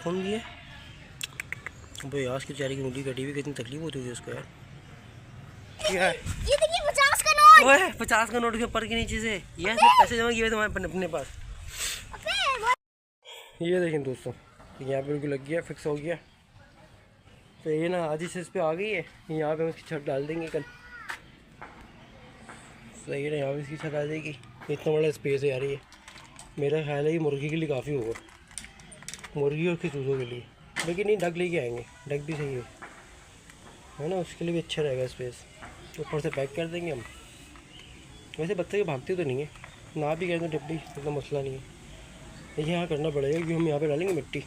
Phone दिए भाई, आज की बेचारी की उंगली कटी हुई, कितनी तकलीफ होती थी उसको यार। क्या है ये देखिए 50 का नोट। ओए 50 का नोट के ऊपर के नीचे से ये पैसे जमा किए तुम्हारे अपने पास। ये देखें दोस्तों, यहाँ पे बिल्कुल लग गया, फिक्स हो गया। तो ये ना आधी से इस पर आ गई है, यहाँ पे हम इसकी छत डाल देंगे कल। सही है ना, यहाँ पे इसकी छत आ जाएगी। इतना बड़ा स्पेस है यार ये। मेरा ख्याल है ये मुर्गी के लिए काफ़ी होगा, मुर्गी और खिसूसों के लिए। लेकिन नहीं, डक लेके आएंगे, डक भी सही है ना, उसके लिए भी अच्छा रहेगा स्पेस। ऊपर से पैक कर देंगे हम। वैसे बच्चे के भागते तो नहीं है, ना भी करें तो जब भी इतना मसला नहीं है। लेकिन यहाँ करना पड़ेगा क्योंकि हम यहाँ पे डालेंगे मिट्टी,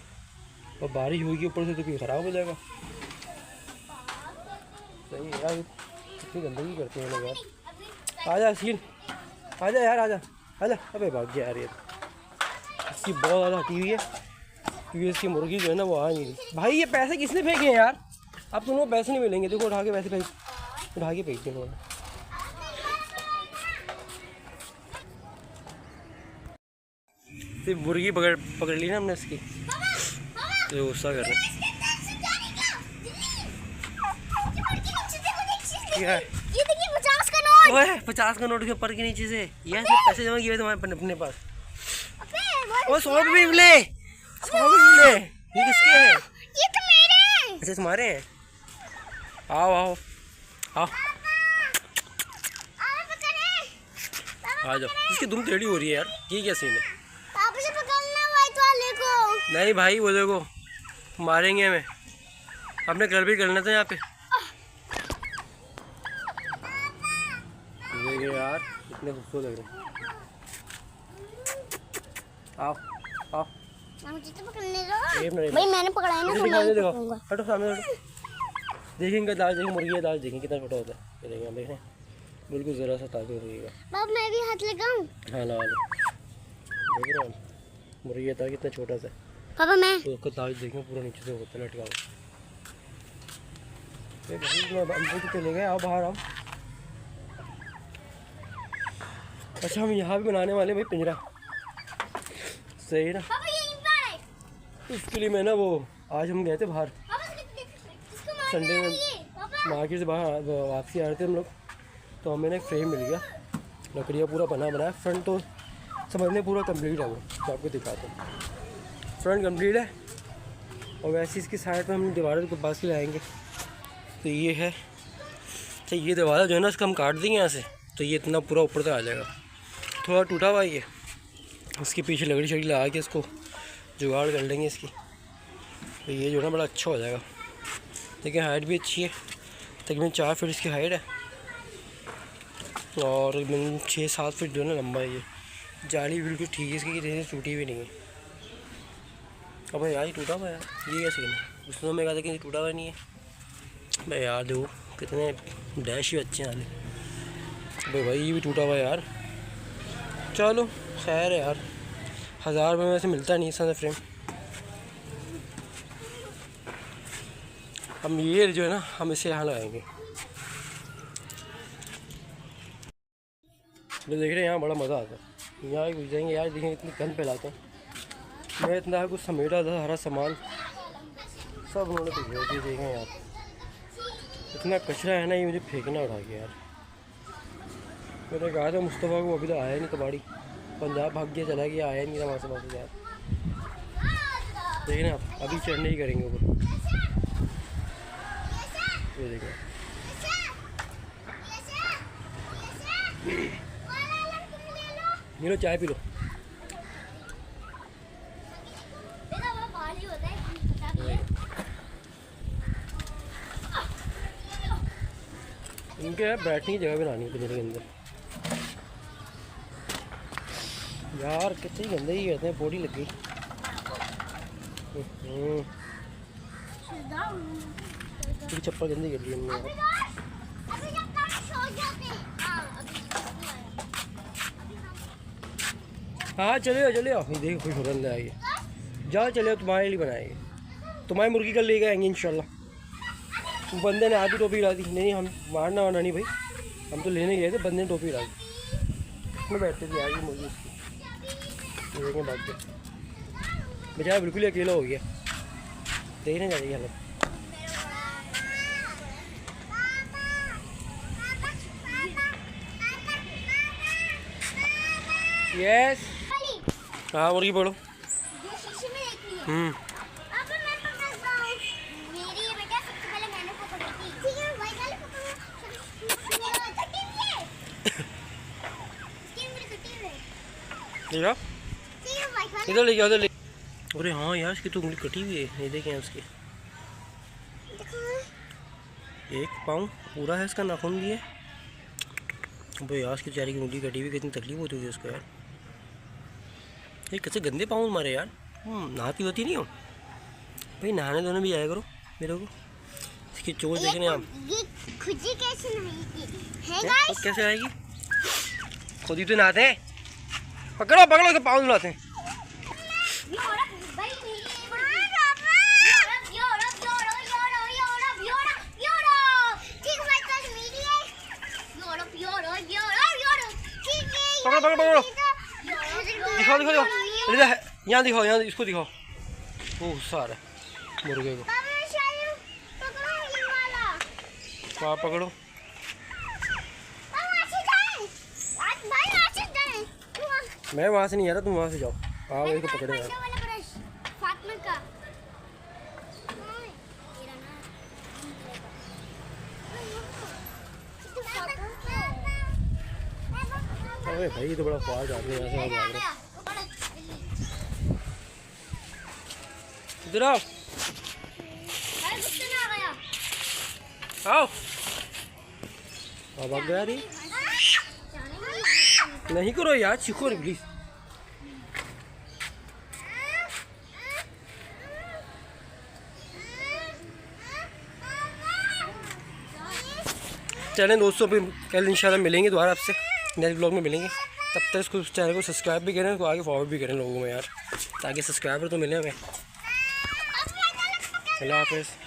और बारिश होगी ऊपर से तो कोई ख़राब हो जाएगा। सही है यार, कितनी गंदगी करते हैं लोग यार। आजा सीन, आजा यार, आजा आजा। अबे भाग गया यार, ये इसकी बहुत ज़्यादा हटी हुई है क्योंकि इसकी मुर्गी जो है ना वो आ नहीं रही। भाई ये पैसे किसने फेंके हैं यार? अब तुम लोग पैसे नहीं मिलेंगे, देखो उठा के पैसे फेंक, उठा के फेंक दिए उन्होंने। तो मुर्गी पकड़ ली ना हमने इसकी, तो गुस्सा कर रहे हैं। क्या है ये देखिए 50 का नोट। ओए 50 का नोट के ऊपर के नीचे से ये पैसे जमा किए तुम्हारे अपने पास। ओ 100 रुपये मिले, 100 रुपये मिले। ये किसके हैं? ये तो मेरे हैं। अच्छा तुम्हारे हैं? आओ आओ आओ, आ जाओ। इसकी दुम टेढ़ी हो रही है यार, ये क्या सीन है? पापा से पकड़ना व्हाइट वाले को। नहीं भाई, वो देखो मारेंगे हमें, अपने घर भी करना था यहाँ पे। देखिए यार कितने खूबसूरत लग रहे हैं। आओ आओ, मुझे तो पकड़ने दो। एक मिनट भाई मैंने पकड़ा है ना, तो मैं देखो, पकड़ूंगा। हटो सामने हटो। देखेंगे दाल, देखेंगे मुर्गी का दाल, देखेंगे कितना छोटा होता है। ये देखेंगे, देखें बिल्कुल ज़रा सा ताकत होगा। बाप मैं भी हाथ लगाऊं? हाँ लगा लो, देख रहे हैं मुर्गी का दाल कितना छोटा सा है। पापा मैं तो उसका दाल देखेंगे पूरा नीचे से होता है लटका हुआ। तो चले गए, आओ बाहर आओ। अच्छा हम यहाँ भी बनाने वाले भाई पिंजरा, सही है ना। पापा यहीं पर है। उसके लिए मैं ना वो आज हम गए थे बाहर, संडे में मार्केट से बाहर वापसी आ रहे थे हम लोग, तो हमें ना एक फ्रेम मिल गया, लकड़ियाँ पूरा बना बनाया। फ्रंट तो समझने पूरा कंप्लीट है, वो तो आपको दिखाता हूँ। फ्रंट कंप्लीट है और वैसे इसकी साइड पे हम दीवारों के पास ही लाएंगे। तो ये है, अच्छा ये दीवार जो है ना इसका हम काट देंगे यहाँ से, तो ये इतना पूरा ऊपर तक आ जाएगा। थोड़ा टूटा हुआ ये, इसके पीछे लकड़ी शकड़ी लगा के इसको जुगाड़ कर लेंगे इसकी, तो ये जो है ना बड़ा अच्छा हो जाएगा। देखिए हाइट भी अच्छी है, तकरीबन 4 फीट इसकी हाइट है और 6-7 फीट जो है ना लंबा है। ये जाली बिल्कुल ठीक है इसकी, कि टूटी भी नहीं है। अब यार ये टूटा हुआ है यार, ये क्या सीन है? उस समय कहा था कि टूटा हुआ नहीं है। भाई यार देखो कितने डैश ही अच्छे हैं भाई, ये भी टूटा हुआ है यार। चलो खैर है यार, 1000 में वैसे मिलता नहीं इस फ्रेम। हम ये जो है ना हम इसे यहाँ लगाएंगे। तो देख रहे हैं यहाँ बड़ा मज़ा आता है, यहाँ घुस जाएंगे यार। देखेंगे इतनी गंद फैलाते हैं, मैं इतना कुछ समेटा था, हरा सामान सब उन्होंने भिजो दिए। देखें यार इतना कचरा है ना, ये मुझे फेंकना उठा के यार। मैंने कहा था मुस्तफ़ा को, अभी तो आया नहीं, कबाड़ी पंजाब भाग गया, चला गया, आया नहीं था वहाँ से वापस यार। देखना आप अभी चढ़ने ही करेंगे ऊपर, ये देखो। लो चाय पी लो। इनके यार बैठने की जगह बनानी है पिंजरे के अंदर यार। कितनी गंदगी कहते हैं, बॉडी लग गई। चप्पल गंदी कर दी हमने यार। हाँ चले चले आओ, देखो खुश हो रहा है। जाओ चले, तुम्हारे लिए बनाएंगे, तुम्हारी मुर्गी कल लेके आएंगे इंशाल्लाह। बंदे ने आधी टोपी ला दी। नहीं हम मारना वारना नहीं भाई, हम तो लेने गए थे, बंदे ने टोपी ला दी। उसमें बैठते थे यार मुर्गी उसकी, देखेंगे बात बेचारा बिल्कुल ही अकेला हो गया। देखने जाएगी हम लोग। यस हाँ मुर्गी पकड़ो। इधर लेके उधर ले। अरे हाँ यार इसकी तो उंगली कटी हुई है, ये देखें उसकी एक पाँव पूरा है, इसका नाखून भी है। भाई यार इसकी बेचारी की उंगली कटी हुई, कितनी तकलीफ होती होगी उसको यार। ये कैसे गंदे पाँव मारे यार। नहाती होती नहीं हो भाई, नहाने दोनों भी आया करो मेरे को। इसकी चोट देखने आप खुजी कैसे नहीं कैसे आएगी, खुद ही तो नहाते हैं। पकड़ो पकड़ो के पाँव धुलाते हैं। पकड़ो पकड़ो पकड़ो, दिखाओ दिखाओ दिखाओ, यहाँ दिखाओ, यहाँ इसको दिखाओ। ओह सारा मुर्गे को वहाँ पकड़ो। मैं वहाँ से नहीं आ रहा, तुम वहाँ से जाओ। हाँ मेरे को पकड़े यार। अरे भाई ये तो बड़ा ख्वाज आदमी यहाँ से भाग रहा है। इधर आओ आओ। अब भाग गया रे, नहीं करो यार, सीखो रे प्लीज। चलें दोस्तों, फिर कल इंशाल्लाह मिलेंगे दोबारा आपसे, नेक्स्ट ब्लॉग में मिलेंगे। तब तक इसको चैनल को सब्सक्राइब भी करें, इसको आगे फॉरवर्ड भी करें लोगों में यार, ताकि सब्सक्राइबर तो मिले हमें। अल्लाह हाफ़िज़।